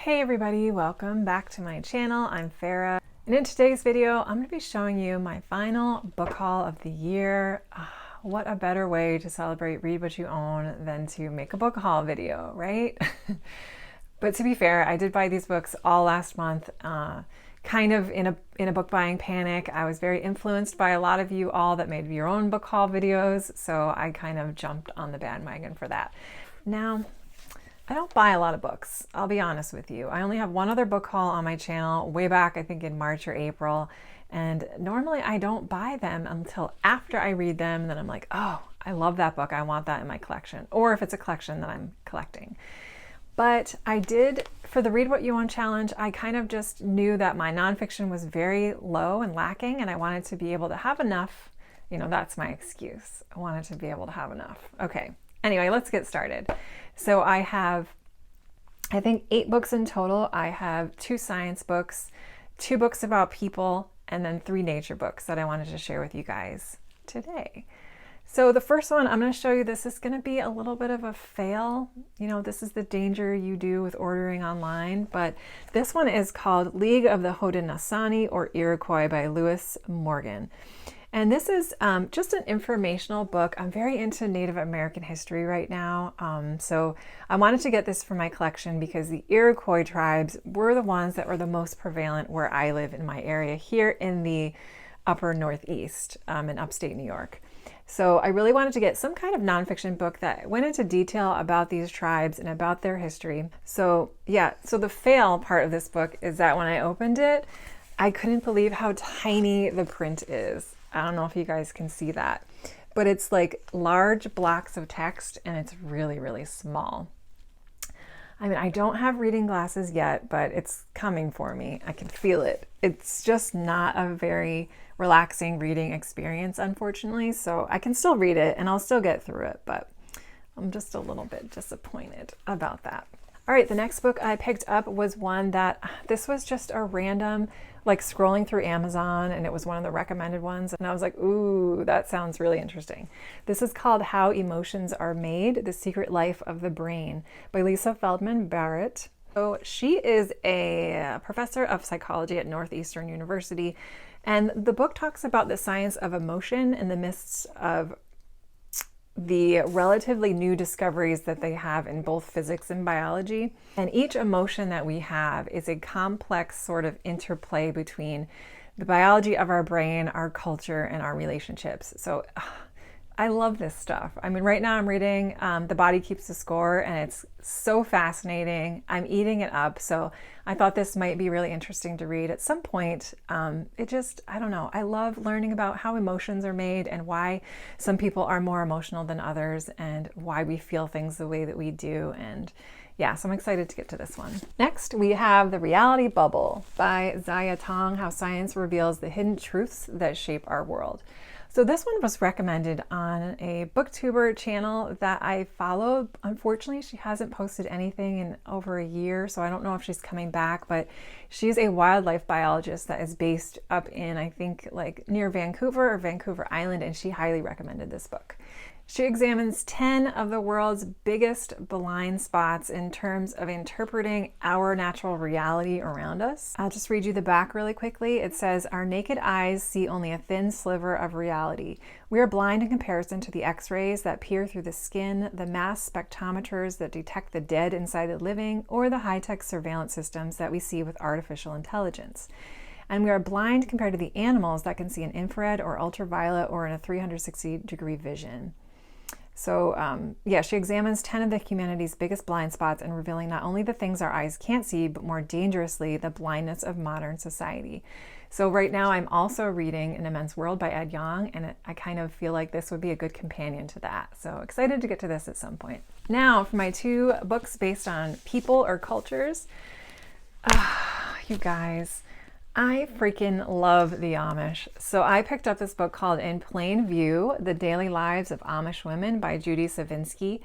Hey everybody, welcome back to my channel. I'm Farah, and in today's video I'm going to be showing you my final book haul of the year. What a better way to celebrate Read What You Own than to make a book haul video, right? But to be fair, I did buy these books all last month, kind of in a book buying panic. I was very influenced by a lot of you all that made your own book haul videos, so I kind of jumped on the bandwagon for that. Now, I don't buy a lot of books, I'll be honest with you. I only have one other book haul on my channel way back, I think in March or April. And normally I don't buy them until after I read them. And then I'm like, oh, I love that book. I want that in my collection. Or if it's a collection that I'm collecting. But I did, for the Read What You Own challenge, I kind of just knew that my nonfiction was very low and lacking. And I wanted to be able to have enough. You know, that's my excuse. I wanted to be able to have enough. Okay. Anyway, let's get started. So I have, I think, 8 books in total. I have 2 science books, 2 books about people, and then 3 nature books that I wanted to share with you guys today. So the first one I'm going to show you, this is going to be a little bit of a fail. You know, this is the danger you do with ordering online, but this one is called League of the Ho-De-No-Sau-Nee or Iroquois by Lewis Morgan. And this is just an informational book. I'm very into Native American history right now. So I wanted to get this for my collection because the Iroquois tribes were the ones that were the most prevalent where I live in my area here in the upper Northeast in upstate New York. So I really wanted to get some kind of nonfiction book that went into detail about these tribes and about their history. So yeah, so the fail part of this book is that when I opened it, I couldn't believe how tiny the print is. I don't know if you guys can see that, but it's like large blocks of text and it's really, really small. I mean, I don't have reading glasses yet, but it's coming for me. I can feel it. It's just not a very relaxing reading experience, unfortunately. So I can still read it and I'll still get through it, but I'm just a little bit disappointed about that. All right, the next book I picked up was one that, this was just a random, like scrolling through Amazon, and it was one of the recommended ones. And I was like, ooh, that sounds really interesting. This is called How Emotions Are Made, The Secret Life of the Brain by Lisa Feldman Barrett. So she is a professor of psychology at Northeastern University. And the book talks about the science of emotion in the midst of the relatively new discoveries that they have in both physics and biology. And each emotion that we have is a complex sort of interplay between the biology of our brain, our culture, and our relationships. So I love this stuff. I mean, right now I'm reading The Body Keeps the Score, and it's so fascinating. I'm eating it up. So I thought this might be really interesting to read at some point. I don't know. I love learning about how emotions are made and why some people are more emotional than others and why we feel things the way that we do. And yeah, so I'm excited to get to this one. Next, we have The Reality Bubble by Ziya, Tong, How Science Reveals the Hidden Truths That Shape Our World. So this one was recommended on a booktuber channel that I follow. Unfortunately, she hasn't posted anything in over a year, so I don't know if she's coming back, but she's a wildlife biologist that is based up in, I think, like near Vancouver or Vancouver Island, and she highly recommended this book. She examines 10 of the world's biggest blind spots in terms of interpreting our natural reality around us. I'll just read you the back really quickly. It says, our naked eyes see only a thin sliver of reality. We are blind in comparison to the X-rays that peer through the skin, the mass spectrometers that detect the dead inside the living, or the high-tech surveillance systems that we see with artificial intelligence. And we are blind compared to the animals that can see in infrared or ultraviolet or in a 360-degree vision. So yeah, she examines 10 of the humanity's biggest blind spots and revealing not only the things our eyes can't see, but more dangerously, the blindness of modern society. So right now I'm also reading An Immense World by Yong, and I kind of feel like this would be a good companion to that. So excited to get to this at some point. Now for my 2 books based on people or cultures. You guys, I freaking love the Amish. So I picked up this book called In Plain View, The Daily Lives of Amish Women by Judy Stavisky.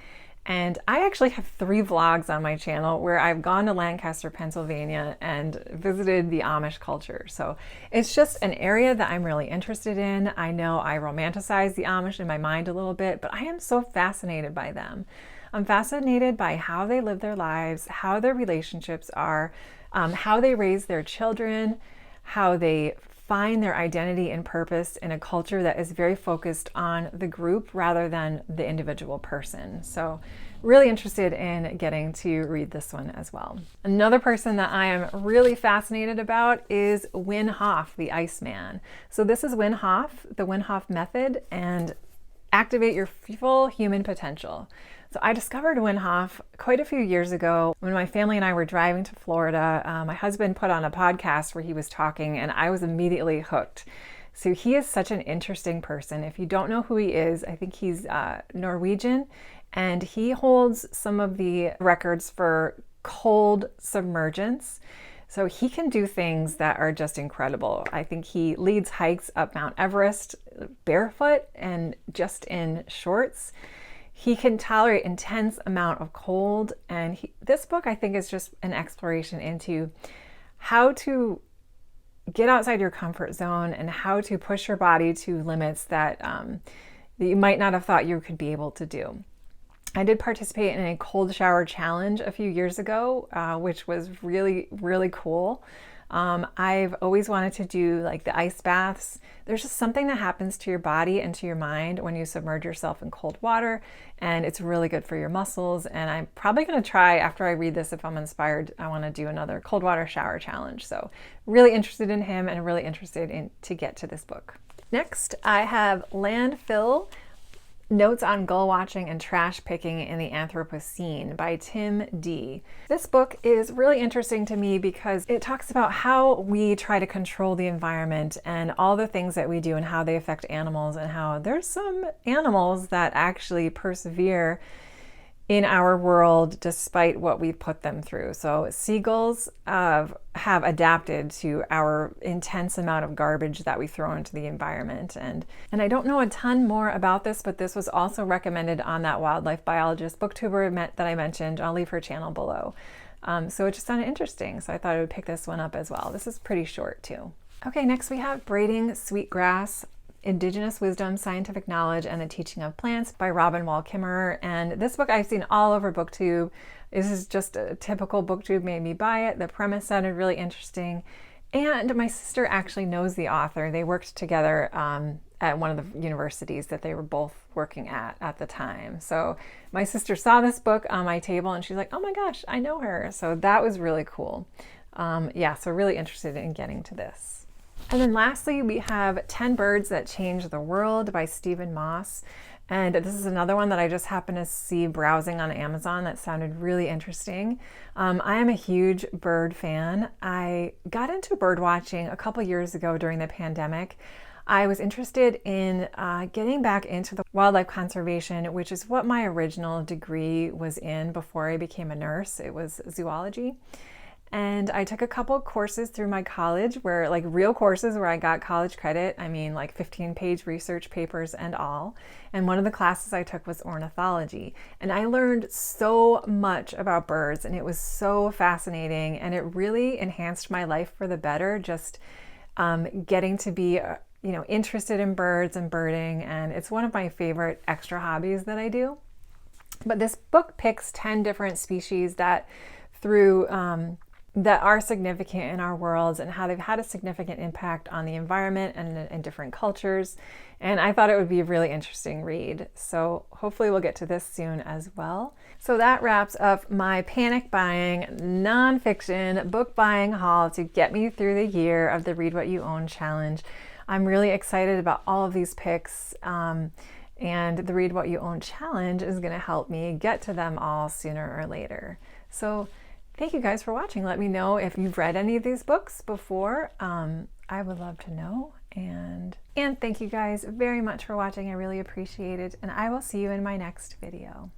And I actually have 3 vlogs on my channel where I've gone to Lancaster, Pennsylvania and visited the Amish culture. So it's just an area that I'm really interested in. I know I romanticize the Amish in my mind a little bit, but I am so fascinated by them. I'm fascinated by how they live their lives, how their relationships are, how they raise their children, how they find their identity and purpose in a culture that is very focused on the group rather than the individual person. So really interested in getting to read this one as well. Another person that I am really fascinated about is Wim Hof, the Iceman. So this is Wim Hof, the Wim Hof method, and activate your full human potential. So I discovered Wim Hof quite a few years ago when my family and I were driving to Florida. My husband put on a podcast where he was talking and I was immediately hooked. So he is such an interesting person. If you don't know who he is, I think he's Norwegian, and he holds some of the records for cold submergence. So he can do things that are just incredible. I think he leads hikes up Mount Everest barefoot and just in shorts. He can tolerate intense amount of cold, and this book I think is just an exploration into how to get outside your comfort zone and how to push your body to limits that, that you might not have thought you could be able to do. I did participate in a cold shower challenge a few years ago, which was really, really cool. I've always wanted to do like the ice baths. There's just something that happens to your body and to your mind when you submerge yourself in cold water, and it's really good for your muscles. And I'm probably going to try, after I read this, if I'm inspired, I want to do another cold water shower challenge. So really interested in him and really interested in to get to this book. Next, I have Landfill, Notes on Gull Watching and Trash Picking in the Anthropocene by Tim D. This book is really interesting to me because it talks about how we try to control the environment and all the things that we do and how they affect animals, and how there's some animals that actually persevere in our world despite what we put them through. So seagulls have adapted to our intense amount of garbage that we throw into the environment. And I don't know a ton more about this, but this was also recommended on that wildlife biologist booktuber that I mentioned. I'll leave her channel below. So it just sounded interesting, so I thought I would pick this one up as well. This is pretty short too. Okay, next we have Braiding Sweetgrass, Indigenous Wisdom, Scientific Knowledge, and the Teaching of Plants by Robin Wall Kimmerer. And this book I've seen all over BookTube. This is just a typical BookTube made me buy it. The premise sounded really interesting. And my sister actually knows the author. They worked together at one of the universities that they were both working at the time. So my sister saw this book on my table and she's like, oh my gosh, I know her. So that was really cool. Yeah, so really interested in getting to this. And then lastly, we have 10 Birds That Change the World by Stephen Moss. And this is another one that I just happened to see browsing on Amazon that sounded really interesting. I am a huge bird fan. I got into bird watching a couple years ago during the pandemic. I was interested in getting back into the wildlife conservation, which is what my original degree was in before I became a nurse. It was zoology. And I took a couple courses through my college where, like real courses where I got college credit. I mean, like 15-page research papers and all. And one of the classes I took was ornithology. And I learned so much about birds, and it was so fascinating. And it really enhanced my life for the better, just getting to be, interested in birds and birding. And it's one of my favorite extra hobbies that I do. But this book picks 10 different species that that are significant in our worlds and how they've had a significant impact on the environment and different cultures. And I thought it would be a really interesting read. So hopefully we'll get to this soon as well. So that wraps up my panic buying nonfiction book buying haul to get me through the year of the Read What You Own challenge. I'm really excited about all of these picks. And the Read What You Own challenge is going to help me get to them all sooner or later. So thank you guys for watching. Let me know if you've read any of these books before. I would love to know. And thank you guys very much for watching. I really appreciate it. And I will see you in my next video.